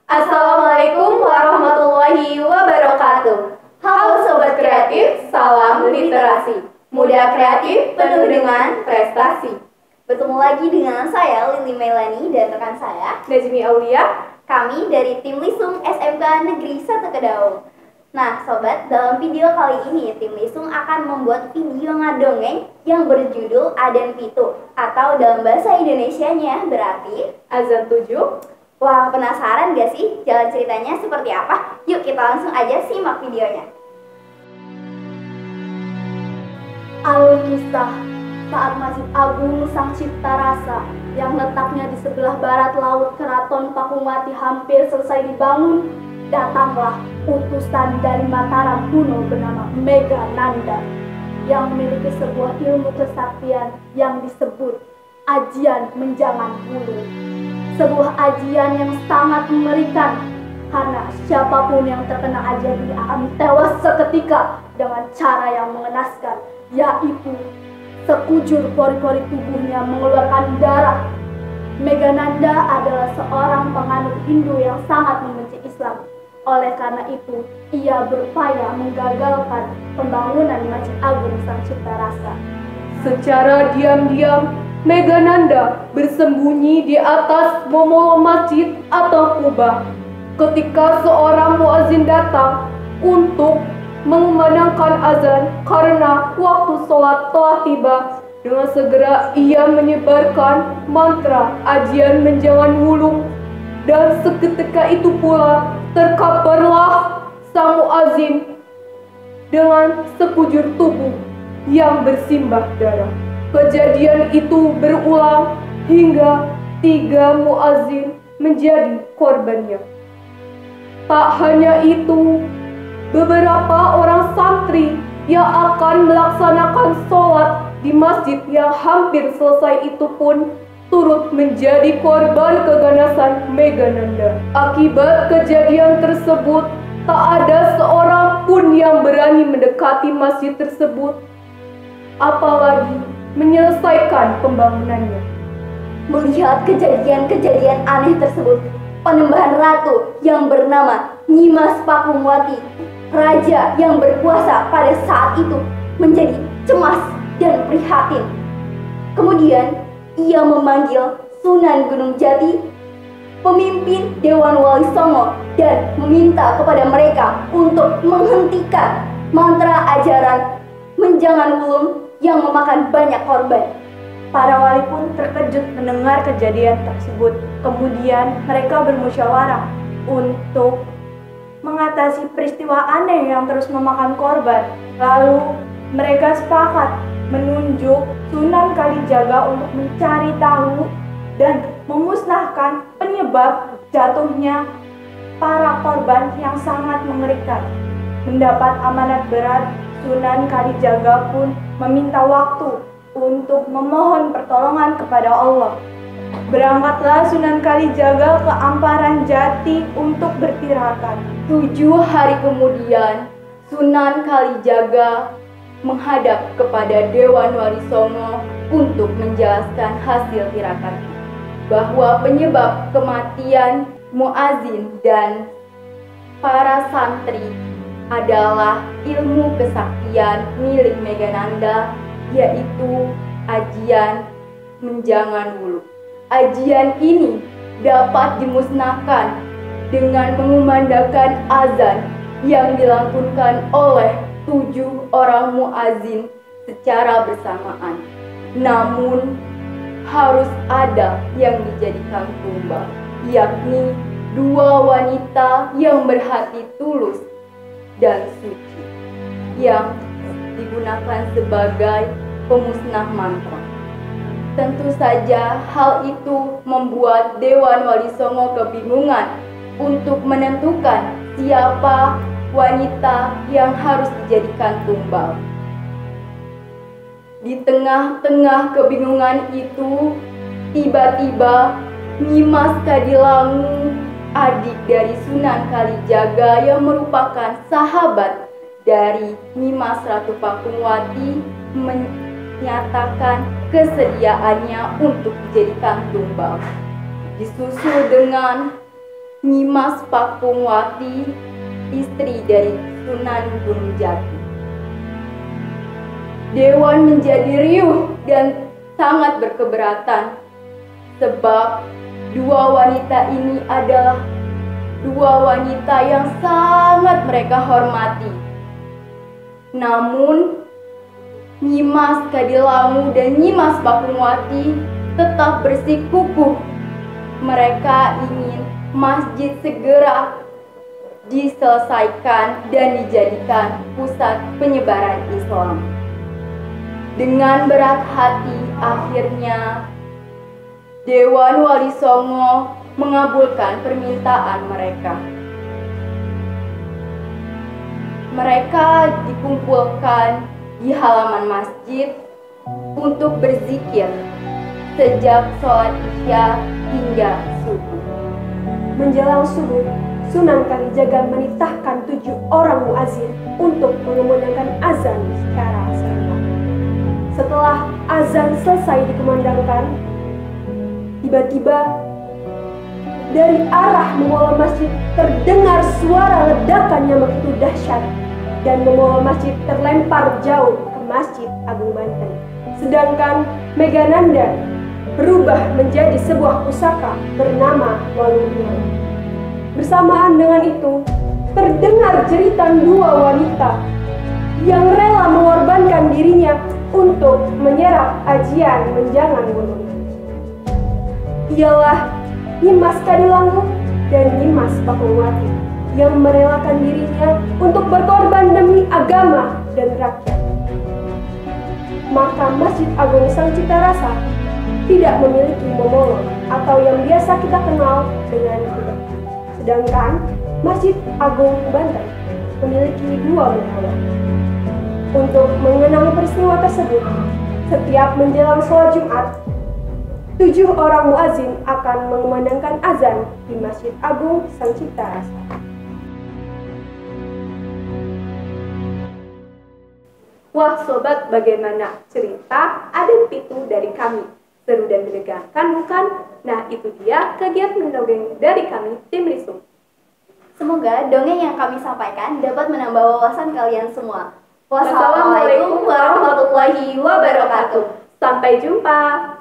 Assalamualaikum warahmatullahi wabarakatuh. Halo Sobat Kreatif, salam literasi. Muda kreatif penuh dengan prestasi. Bertemu lagi dengan saya Lili Melani dan rekan saya Najmi Aulia. Kami dari tim Lisung SMK Negeri 1 Kedaung. Nah Sobat, dalam video kali ini tim Lisung akan membuat video ngadongeng yang berjudul Adzan Pitu, atau dalam bahasa Indonesianya berarti Azan 7. Wah, penasaran gak sih jalan ceritanya seperti apa? Yuk kita langsung aja simak videonya. Alur kisah saat Masjid Agung Sang Cipta Rasa yang letaknya di sebelah barat laut Keraton Pakumati hampir selesai dibangun, datanglah utusan dari Mataram kuno bernama Megananda yang memiliki sebuah ilmu kesaktian yang disebut Ajian Menjangan Bulu. Sebuah ajian yang sangat mengerikan karena siapapun yang terkena ajian ini akan tewas seketika dengan cara yang mengenaskan, yaitu sekujur pori-pori tubuhnya mengeluarkan darah. Megananda adalah seorang penganut Hindu yang sangat membenci Islam. Oleh karena itu, ia berupaya menggagalkan pembangunan Masjid Agung Sang Cipta Rasa. Secara diam-diam, Megananda bersembunyi di atas momolo masjid atau kubah. Ketika seorang muazin datang untuk mengumandangkan azan karena waktu sholat telah tiba, dengan segera ia menyebarkan mantra ajian menjangan wulung, dan seketika itu pula terkabarlah sang muazin dengan sekujur tubuh yang bersimbah darah. Kejadian itu berulang hingga 3 muazin menjadi korbannya. Tak hanya itu, beberapa orang santri yang akan melaksanakan sholat di masjid yang hampir selesai itu pun turut menjadi korban keganasan Megananda. Akibat kejadian tersebut, tak ada seorang pun yang berani mendekati masjid tersebut, apalagi menyelesaikan pembangunannya. Melihat kejadian-kejadian aneh tersebut, Panembahan Ratu yang bernama Nyimas Pakumwati, raja yang berkuasa pada saat itu, menjadi cemas dan prihatin. Kemudian ia memanggil Sunan Gunung Jati, pemimpin Dewan Wali Songo, dan meminta kepada mereka untuk menghentikan mantra ajaran menjangan wulung yang memakan banyak korban. Para wali pun terkejut mendengar kejadian tersebut. Kemudian mereka bermusyawarah untuk mengatasi peristiwa aneh yang terus memakan korban. Lalu mereka sepakat menunjuk Sunan Kalijaga untuk mencari tahu dan memusnahkan penyebab jatuhnya para korban yang sangat mengerikan. Mendapat amanat berat, Sunan Kalijaga pun meminta waktu untuk memohon pertolongan kepada Allah. Berangkatlah Sunan Kalijaga ke Amparan Jati untuk bertirakat. 7 hari kemudian, Sunan Kalijaga menghadap kepada Dewan Wali Songo untuk menjelaskan hasil tirakat, bahwa penyebab kematian muazin dan para santri adalah ilmu kesaktian milik Megananda, yaitu ajian menjangan wulu. Ajian ini dapat dimusnahkan dengan mengumandangkan azan yang dilantunkan oleh 7 orang muazin secara bersamaan. Namun harus ada yang dijadikan tumbal, yakni 2 wanita yang berhati tulus dan suci, yang digunakan sebagai pemusnah mantra. Tentu saja hal itu membuat Dewan Wali Songo kebingungan untuk menentukan siapa wanita yang harus dijadikan tumbal. Di tengah-tengah kebingungan itu, tiba-tiba Nyimas Kadilangu, adik dari Sunan Kalijaga yang merupakan sahabat dari Nyimas Ratu Pakumwati, menyatakan kesediaannya untuk dijadikan tumbal. Disusul dengan Nyimas Pakungwati, istri dari Sunan Gunung Jati. Dewan menjadi riuh dan sangat berkeberatan sebab dua wanita ini adalah dua wanita yang sangat mereka hormati. Namun Nyimas Kadilangu dan Nyimas Pakungwati tetap bersikukuh. Mereka ingin masjid segera diselesaikan dan dijadikan pusat penyebaran Islam. Dengan berat hati akhirnya Dewan Wali Songo mengabulkan permintaan mereka. Mereka dikumpulkan di halaman masjid untuk berzikir sejak sholat Isya hingga subuh. Menjelang subuh, Sunan Kalijaga menitahkan 7 orang muazin untuk mengumandangkan azan secara serentak. Setelah azan selesai dikumandangkan, tiba-tiba dari arah memuala masjid terdengar suara ledakan yang begitu dahsyat dan memuala masjid terlempar jauh ke Masjid Agung Banten. Sedangkan Megananda berubah menjadi sebuah pusaka bernama Walungian. Bersamaan dengan itu, terdengar jeritan 2 wanita yang rela mengorbankan dirinya untuk menyerap ajian menjangan gunung. Ialah Nyimas Kadilangu dan Nyimas Pakungwati yang merelakan dirinya untuk berkorban demi agama dan rakyat. Maka Masjid Agung Sang Ciptarasa tidak memiliki momolo atau yang biasa kita kenal dengan kuda. Sedangkan Masjid Agung Banten memiliki 2 momolo. Untuk mengenang peristiwa tersebut, setiap menjelang sholat Jumat, 7 orang muazin akan mengumandangkan azan di Masjid Agung Sang Ciptarasa. Wah sobat, bagaimana cerita adat pitu dari kami? Seru dan menegangkan bukan? Nah itu dia kegiatan mendongeng dari kami tim Risum. Semoga dongeng yang kami sampaikan dapat menambah wawasan kalian semua. Wassalamualaikum warahmatullahi wabarakatuh. Sampai jumpa.